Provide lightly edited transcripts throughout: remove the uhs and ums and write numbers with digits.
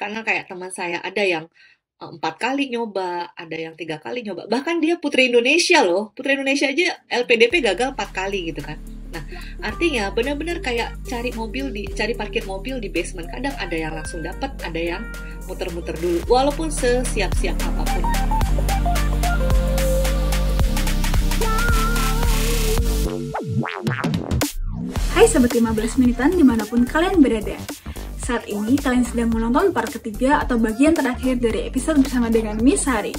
Karena kayak teman saya ada yang 4 kali nyoba, ada yang 3 kali nyoba. Bahkan dia Putri Indonesia loh. Putri Indonesia aja LPDP gagal 4 kali gitu kan. Nah, artinya benar-benar kayak cari parkir mobil di basement. Kadang ada yang langsung dapat, ada yang muter-muter dulu. Walaupun sesiap-siap apapun. Hai Sobat 15 Menitan dimanapun kalian berada. Saat ini kalian sedang menonton part ketiga atau bagian terakhir dari episode bersama dengan Miss Hari.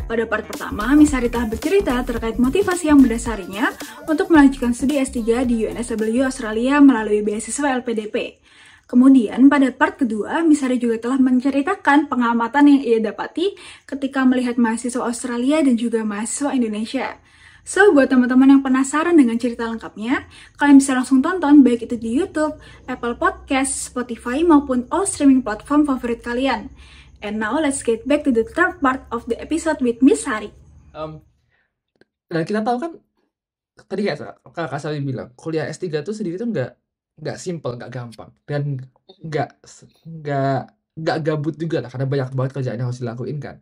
Pada part pertama, Miss Hari telah bercerita terkait motivasi yang mendasarinya untuk melanjutkan studi S3 di UNSW Australia melalui beasiswa LPDP. Kemudian pada part kedua, Miss Hari juga telah menceritakan pengamatan yang ia dapati ketika melihat mahasiswa Australia dan juga mahasiswa Indonesia. So, buat teman-teman yang penasaran dengan cerita lengkapnya, kalian bisa langsung tonton baik itu di YouTube, Apple Podcast, Spotify, maupun all streaming platform favorit kalian. And now, let's get back to the third part of the episode with Miss Hari. Dan kita tahu kan, tadi kayak Kak Sally bilang, kuliah S3 tuh sendiri tuh nggak simple, nggak gampang. Dan nggak gabut juga lah, karena banyak banget kerjaan yang harus dilakuin kan.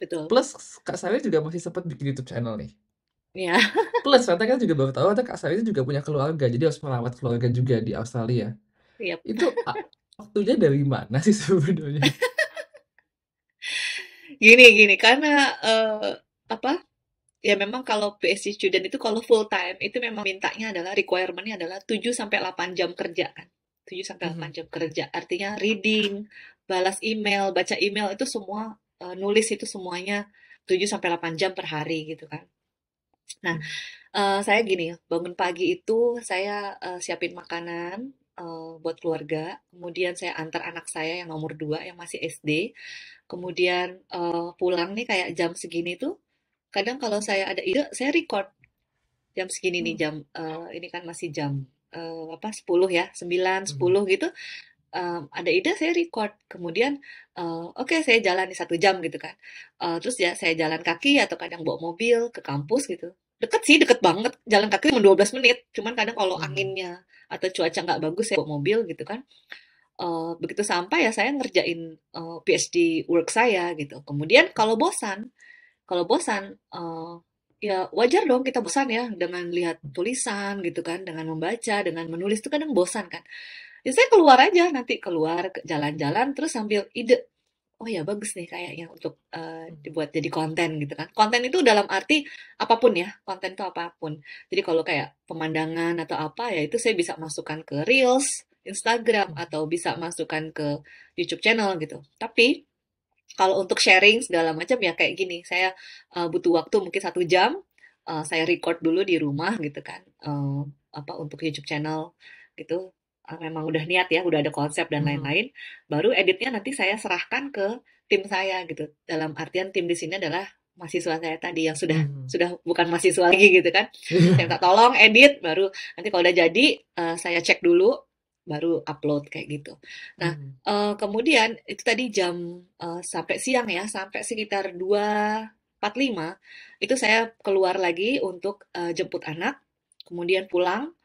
Betul. Plus, Kak Sally juga masih sempat bikin YouTube channel nih. Ya. Plus, ternyata kita juga baru tahu, ternyata Kak Sally juga punya keluarga, jadi harus merawat keluarga juga di Australia. Yep. Itu waktunya dari mana sih sebenarnya? Gini, karena ya memang kalau PhD student itu kalau full time itu memang mintanya adalah requirement-nya adalah 7-8 jam kerja kan. 7-8 jam kerja. Artinya reading, balas email, baca email itu semua nulis itu semuanya 7-8 jam per hari gitu kan. Nah, saya gini, bangun pagi itu saya siapin makanan buat keluarga, kemudian saya antar anak saya yang nomor 2 yang masih SD, kemudian pulang nih kayak jam segini tuh, kadang kalau saya ada ide, saya record jam segini nih, jam ini kan masih jam 10 ya, 9, 10 gitu, ada ide saya record, kemudian oke, saya jalan di 1 jam gitu kan. Terus ya saya jalan kaki atau kadang bawa mobil ke kampus gitu. Deket banget, jalan kaki cuma 12 menit. Cuman kadang kalau anginnya atau cuaca nggak bagus saya bawa mobil gitu kan. Begitu sampai ya saya ngerjain PhD work saya gitu. Kemudian kalau bosan ya wajar dong kita bosan ya dengan lihat tulisan gitu kan, dengan membaca, dengan menulis itu kadang bosan kan. Ya saya keluar aja, nanti keluar jalan-jalan terus sambil ide, oh ya bagus nih kayaknya untuk dibuat jadi konten gitu kan. Konten itu dalam arti apapun ya, konten itu apapun. Jadi kalau kayak pemandangan atau apa ya itu saya bisa masukkan ke Reels, Instagram, atau bisa masukkan ke YouTube channel gitu. Tapi kalau untuk sharing segala macam ya kayak gini, saya butuh waktu mungkin 1 jam, saya record dulu di rumah gitu kan, untuk YouTube channel gitu. Memang udah niat ya, udah ada konsep dan lain-lain. Baru editnya nanti saya serahkan ke tim saya gitu. Dalam artian tim di sini adalah mahasiswa saya tadi yang sudah bukan mahasiswa lagi gitu kan. Saya minta tolong edit, baru nanti kalau udah jadi saya cek dulu, baru upload kayak gitu. Nah, kemudian itu tadi jam sampai siang ya, sampai sekitar 2.45 itu saya keluar lagi untuk jemput anak, kemudian pulang.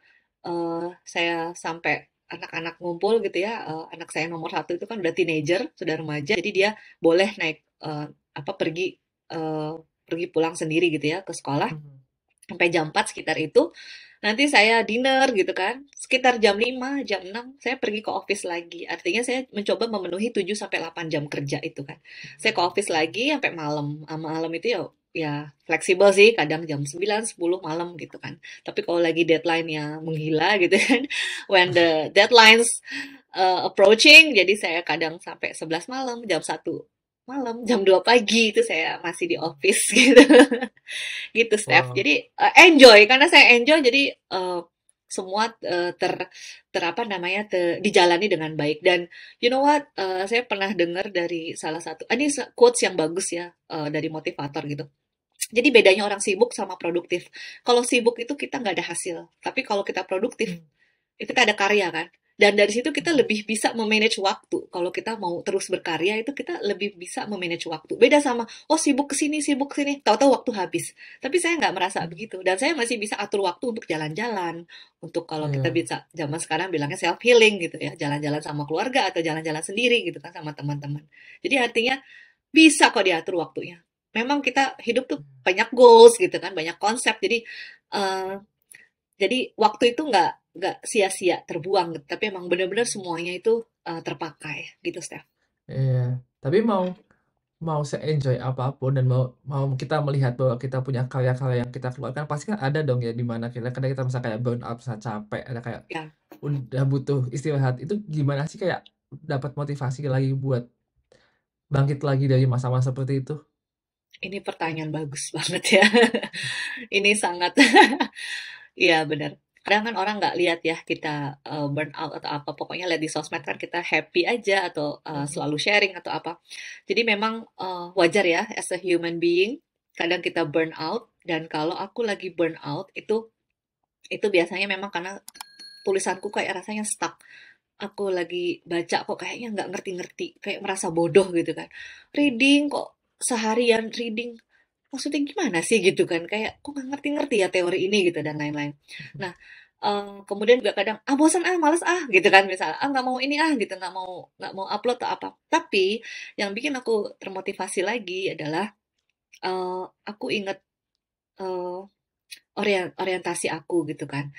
Saya sampai anak-anak ngumpul gitu ya. Anak saya nomor 1 itu kan udah teenager, sudah remaja, jadi dia boleh naik pergi pulang sendiri gitu ya ke sekolah sampai jam 4 sekitar itu. Nanti saya dinner gitu kan. Sekitar jam 5, jam 6 saya pergi ke office lagi. Artinya saya mencoba memenuhi 7-8 jam kerja itu kan. Saya ke office lagi sampai malam. Malam itu ya fleksibel sih, kadang jam 9, 10 malam gitu kan. Tapi kalau lagi deadline-nya menggila gitu kan, when the deadlines approaching, jadi saya kadang sampai 11 malam, jam 1 malam, jam 2 pagi itu saya masih di office gitu. Gitu, Steph. Wow. Jadi enjoy, karena saya enjoy, jadi semua dijalani dengan baik. Dan you know what, saya pernah dengar dari salah satu, ini quotes yang bagus ya, dari motivator gitu. Jadi bedanya orang sibuk sama produktif. Kalau sibuk itu kita nggak ada hasil, tapi kalau kita produktif itu kita ada karya kan. Dan dari situ kita lebih bisa memanage waktu. Kalau kita mau terus berkarya itu kita lebih bisa memanage waktu. Beda sama, oh sibuk ke sini, tahu-tahu waktu habis. Tapi saya nggak merasa begitu. Dan saya masih bisa atur waktu untuk jalan-jalan. Untuk kalau kita Iya. bisa, zaman sekarang bilangnya self-healing gitu ya. Jalan-jalan sama keluarga atau jalan-jalan sendiri gitu kan sama teman-teman. Jadi artinya bisa kok diatur waktunya. Memang kita hidup tuh banyak goals gitu kan, banyak konsep. Eh, jadi waktu itu nggak sia-sia terbuang gitu, tapi emang benar-benar semuanya itu terpakai gitu, Steph. Iya. Tapi mau mau se-enjoy apapun dan mau mau kita melihat bahwa kita punya karya-karya yang kita keluarkan pasti kan ada dong ya di mana kita kadang kita merasa kayak burn out, merasa capek, ada kayak Ya, udah butuh istirahat. Itu gimana sih kayak dapat motivasi lagi buat bangkit lagi dari masa-masa seperti itu? ini pertanyaan bagus banget ya. Ini sangat, iya benar. Kadang kan orang nggak lihat ya kita burn out atau apa. Pokoknya lihat di sosmed kan kita happy aja atau Mhm. selalu sharing atau apa. Jadi memang wajar ya as a human being. Kadang kita burn out dan kalau aku lagi burn out itu biasanya memang karena tulisanku kayak rasanya stuck. Aku lagi baca kok kayaknya nggak ngerti-ngerti, kayak merasa bodoh gitu kan. Reading kok seharian reading, maksudnya gimana sih gitu kan, kayak kok nggak ngerti-ngerti ya teori ini gitu dan lain-lain. Nah, kemudian juga kadang ah bosan ah males ah gitu kan misalnya ah nggak mau ini ah gitu nggak mau upload atau apa. Tapi yang bikin aku termotivasi lagi adalah aku ingat eh, orientasi aku gitu kan.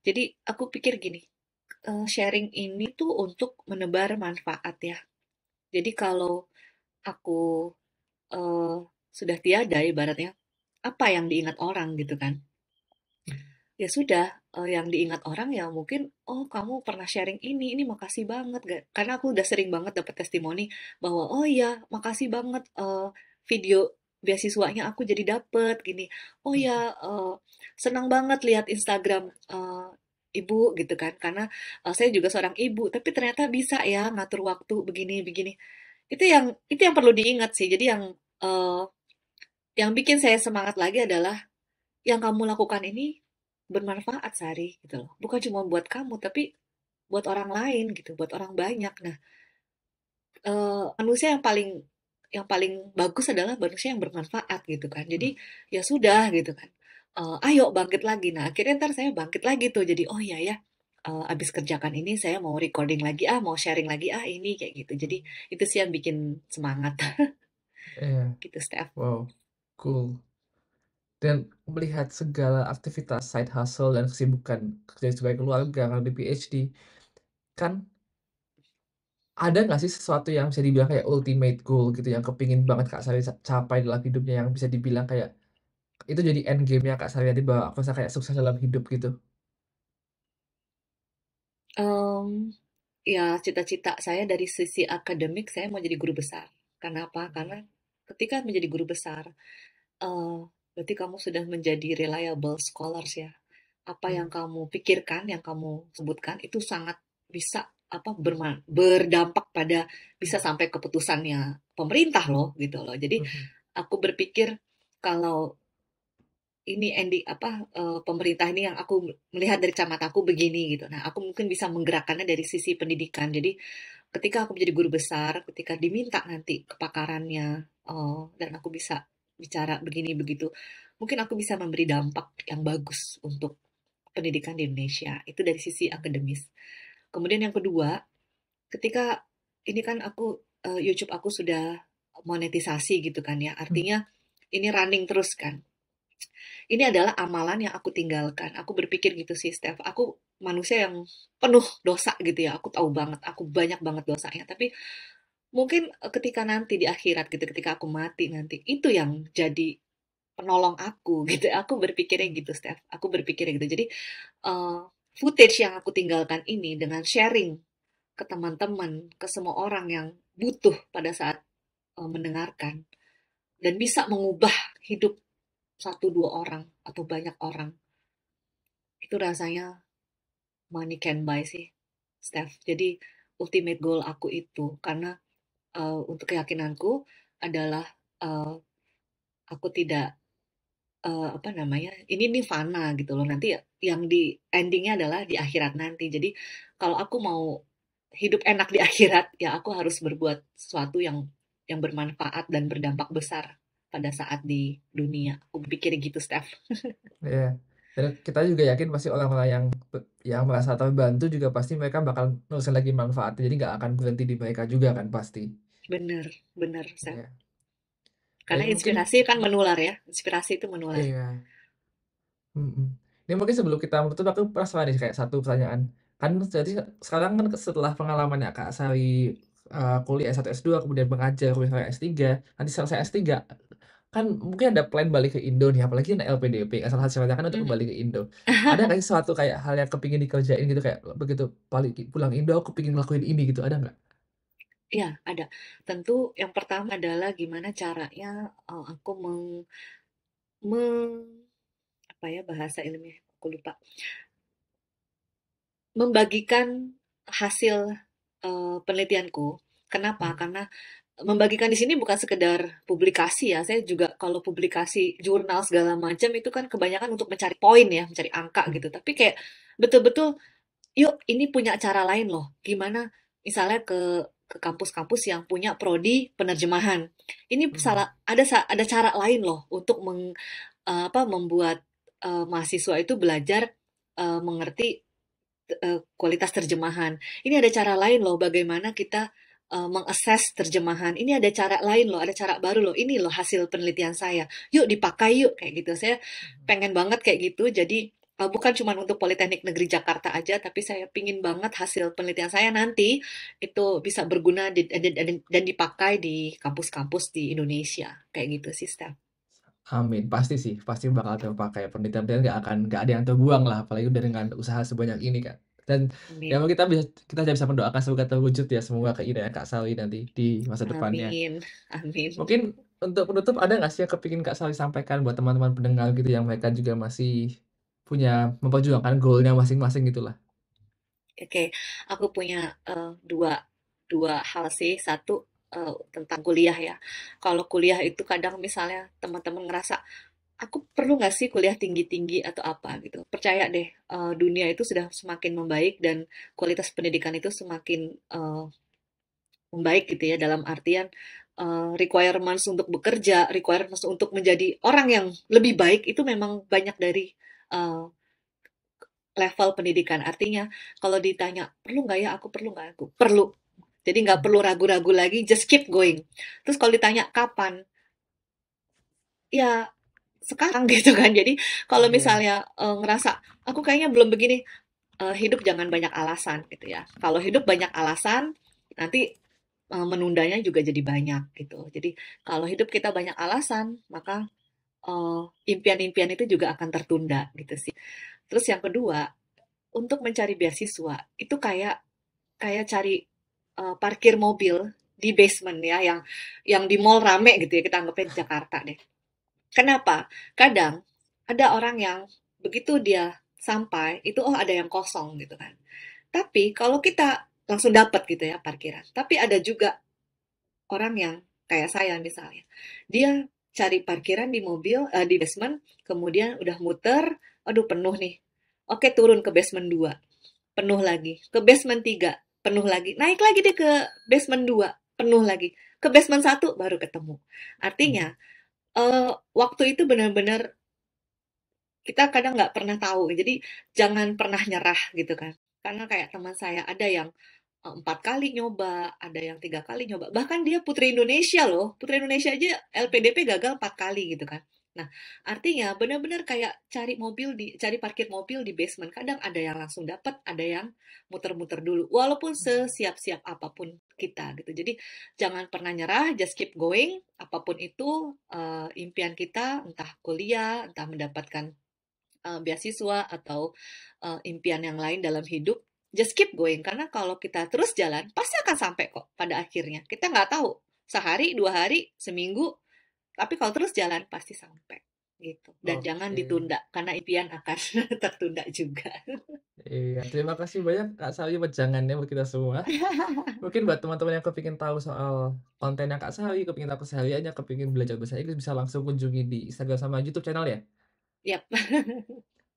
Jadi aku pikir gini, sharing ini tuh untuk menebar manfaat ya. Jadi kalau aku eh, sudah tiada ibaratnya, apa yang diingat orang gitu kan? Ya sudah, yang diingat orang ya mungkin, oh kamu pernah sharing ini makasih banget. Karena aku udah sering banget dapat testimoni bahwa, oh iya makasih banget video beasiswanya aku jadi dapet gini. Oh ya, senang banget lihat Instagram ibu gitu kan. Karena saya juga seorang ibu, tapi ternyata bisa ya ngatur waktu begini-begini. Itu yang perlu diingat sih. Jadi eh, yang bikin saya semangat lagi adalah yang kamu lakukan ini bermanfaat Sari gitu loh. Bukan cuma buat kamu tapi buat orang lain gitu, buat orang banyak. Nah, manusia yang paling bagus adalah manusia yang bermanfaat gitu kan. Jadi ya sudah gitu kan. Ayo bangkit lagi. Nah, akhirnya ntar saya bangkit lagi tuh. Jadi oh iya ya. Abis kerjakan ini saya mau recording lagi mau sharing lagi ini kayak gitu. Jadi itu sih yang bikin semangat Iya. gitu, Steph. Wow, cool. Dan melihat segala aktivitas side hustle dan kesibukan kerja sebagai keluarga kalau di PhD, kan ada nggak sih sesuatu yang bisa dibilang kayak ultimate goal gitu yang kepingin banget Kak Sari capai dalam hidupnya yang bisa dibilang kayak itu jadi end game-nya Kak Sari tadi bahwa aku rasa kayak sukses dalam hidup gitu? Em, Ya, cita-cita saya dari sisi akademik, saya mau jadi guru besar. Kenapa? Karena ketika menjadi guru besar, eh, berarti kamu sudah menjadi reliable scholars ya. Apa yang kamu pikirkan, yang kamu sebutkan, itu sangat bisa berdampak pada bisa sampai keputusannya pemerintah loh, gitu loh. Jadi Mhm. aku berpikir kalau ini pemerintah ini yang aku melihat dari kacamataku begini gitu. Nah, aku mungkin bisa menggerakkannya dari sisi pendidikan. Jadi ketika aku menjadi guru besar, ketika diminta nanti kepakarannya, dan aku bisa bicara begini begitu, mungkin aku bisa memberi dampak yang bagus untuk pendidikan di Indonesia. Itu dari sisi akademis. Kemudian yang kedua, ketika ini kan YouTube aku sudah monetisasi gitu kan ya, Mhm. artinya ini running terus kan. Ini adalah amalan yang aku tinggalkan. Aku berpikir gitu sih, Steph. Aku manusia yang penuh dosa gitu ya. Aku tahu banget, aku banyak banget dosanya. Tapi mungkin ketika nanti di akhirat gitu, ketika aku mati nanti, itu yang jadi penolong aku gitu. Aku berpikirnya gitu, Steph. Aku berpikirnya gitu. Jadi eh, footage yang aku tinggalkan ini dengan sharing ke teman-teman, ke semua orang yang butuh pada saat mendengarkan dan bisa mengubah hidup satu dua orang atau banyak orang, itu rasanya money can buy sih, Steph. Jadi ultimate goal aku itu karena untuk keyakinanku adalah uh, aku tidak apa namanya ini nih fana gitu loh nanti yang di endingnya adalah di akhirat nanti. Jadi kalau aku mau hidup enak di akhirat, ya aku harus berbuat sesuatu yang bermanfaat dan berdampak besar pada saat di dunia. Aku pikir gitu, Steph. Iya. Dan kita juga yakin pasti orang-orang yang merasa terbantu juga pasti mereka bakal nulisin lagi manfaatnya. Jadi nggak akan berhenti di mereka juga kan pasti. Bener, bener, Steph. Iya. Dan Karena mungkin inspirasi kan menular ya. Inspirasi itu menular. iya. Mm-mm. Ini mungkin sebelum kita menutup aku penasaran nih kayak satu pertanyaan. Kan jadi sekarang kan setelah pengalamannya Kak Sari kuliah S1 S2 kemudian mengajar kuliah S3, nanti selesai S3 kan mungkin ada plan balik ke Indo nih apalagi anak LPDP kan salah satu syaratnya kan untuk Mhm. kembali ke Indo. Ada nggak sih suatu kayak hal yang kepingin dikerjain gitu kayak begitu balik pulang Indo aku kepingin ngelakuin ini gitu ada nggak? Iya, ada. Tentu yang pertama adalah gimana caranya aku meng- apa ya bahasa ilmiah, aku lupa. Membagikan hasil penelitianku. Kenapa? Hmm. Karena membagikan di sini bukan sekedar publikasi ya. Saya juga kalau publikasi jurnal segala macam itu kan kebanyakan untuk mencari poin ya, mencari angka Hmm. gitu. Tapi kayak betul-betul, yuk ini punya cara lain loh. Gimana misalnya ke kampus-kampus yang punya prodi penerjemahan. Ini Hmm. ada cara lain loh untuk membuat mahasiswa itu belajar mengerti kualitas terjemahan. Ini ada cara lain loh bagaimana kita mengakses terjemahan. Ini ada cara lain loh, ada cara baru loh. Ini loh hasil penelitian saya. Yuk dipakai yuk kayak gitu. Saya pengen banget kayak gitu. Jadi bukan cuma untuk Politeknik Negeri Jakarta aja, tapi saya pingin banget hasil penelitian saya nanti itu bisa berguna dan dipakai di kampus-kampus di Indonesia. Kayak gitu sih, Steph. Amin, pasti sih, pasti bakal terpakai. Penelitian-penelitian nggak ada yang terbuang lah, apalagi udah dengan usaha sebanyak ini kan. Dan ya Amin. kita bisa mendoakan semoga terwujud ya, semoga keindahan Kak Sawi nanti di masa depannya. Amin. Amin. Mungkin untuk penutup ada nggak sih yang kepingin Kak Sawi sampaikan buat teman-teman pendengar gitu yang mereka juga masih punya memperjuangkan goalnya masing-masing gitulah. Oke, aku punya dua dua hal sih. Satu tentang kuliah ya. Kalau kuliah itu kadang misalnya teman-teman ngerasa aku perlu nggak sih kuliah tinggi-tinggi atau apa gitu. Percaya deh, dunia itu sudah semakin membaik dan kualitas pendidikan itu semakin membaik gitu ya. Dalam artian requirements untuk bekerja, requirements untuk menjadi orang yang lebih baik itu memang banyak dari eh, level pendidikan. Artinya kalau ditanya perlu nggak ya, aku perlu nggak, aku perlu. Jadi nggak perlu ragu-ragu lagi, just keep going. Terus kalau ditanya kapan, ya sekarang gitu kan. Jadi kalau Iya. misalnya ngerasa aku kayaknya belum begini, hidup jangan banyak alasan gitu ya. Kalau hidup banyak alasan, nanti menundanya juga jadi banyak gitu. Jadi kalau hidup kita banyak alasan, maka impian-impian itu juga akan tertunda gitu sih. Terus yang kedua, untuk mencari beasiswa itu kayak kayak cari parkir mobil di basement ya, yang di mall rame gitu ya, kita anggapnya di Jakarta deh. Kenapa? Kadang ada orang yang begitu dia sampai, itu oh ada yang kosong gitu kan. Tapi kalau kita langsung dapat gitu ya parkiran. Tapi ada juga orang yang kayak saya misalnya. Dia cari parkiran di mobil, di basement, kemudian udah muter, aduh penuh nih. Oke turun ke basement 2 penuh lagi. Ke basement 3 penuh lagi. Naik lagi deh ke basement 2 penuh lagi. Ke basement 1 baru ketemu. Artinya, waktu itu benar-benar kita kadang nggak pernah tahu. Jadi jangan pernah nyerah gitu kan. Karena kayak teman saya ada yang 4 kali nyoba, ada yang 3 kali nyoba. Bahkan dia Putri Indonesia loh. Putri Indonesia aja LPDP gagal 4 kali gitu kan. Nah, artinya benar-benar kayak cari parkir mobil di basement. Kadang ada yang langsung dapat, ada yang muter-muter dulu. Walaupun sesiap-siap apapun kita gitu. Jadi jangan pernah nyerah, just keep going. Apapun itu impian kita, entah kuliah, entah mendapatkan beasiswa atau impian yang lain dalam hidup, just keep going. Karena kalau kita terus jalan, pasti akan sampai kok pada akhirnya. Kita nggak tahu sehari, 2 hari, seminggu, tapi kalau terus jalan pasti sampai gitu. Dan jangan Oke. ditunda karena impian akan tertunda juga. Iya, terima kasih banyak Kak Sawi wejangannya buat kita semua. Mungkin buat teman-teman yang kepingin tahu soal kontennya Kak Sawi, kepingin tahu kesehariannya, kepingin belajar bahasa Inggris bisa langsung kunjungi di Instagram sama YouTube channel ya. Yap.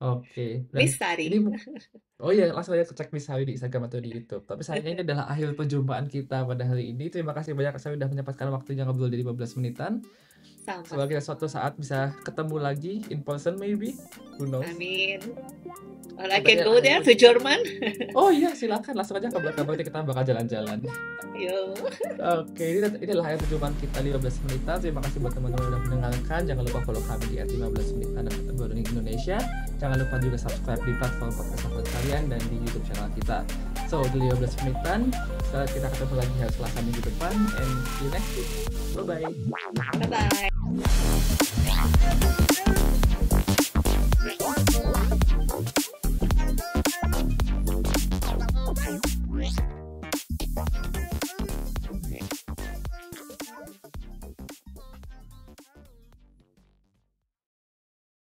Oke, dan Miss Sari. ini oh iya, langsung aja cek Miss Sawi di Instagram atau di YouTube. Tapi sayangnya ini adalah akhir perjumpaan kita pada hari ini. Terima kasih banyak Kak Sawi udah menyempatkan waktunya ngobrol di 15 menitan. Semoga kita Sama-sama. suatu saat bisa ketemu lagi in person maybe. Who knows? Amin. Or I Tapi can ini go akhir there to Jerman. Oh iya, silakan langsung aja kabar-kabar kita bakal jalan-jalan. Yo. Oke, ini adalah akhir perjumpaan kita 15 menitan. Terima kasih buat teman-teman yang udah mendengarkan. Jangan lupa follow kami di @15 menitan dan Baru Indonesia. Jangan lupa juga subscribe di platform podcast favorit kalian dan di YouTube channel kita. So, di 15 menitan, kita ketemu lagi hari Selasa minggu depan and see you next week. Bye-bye. Bye-bye.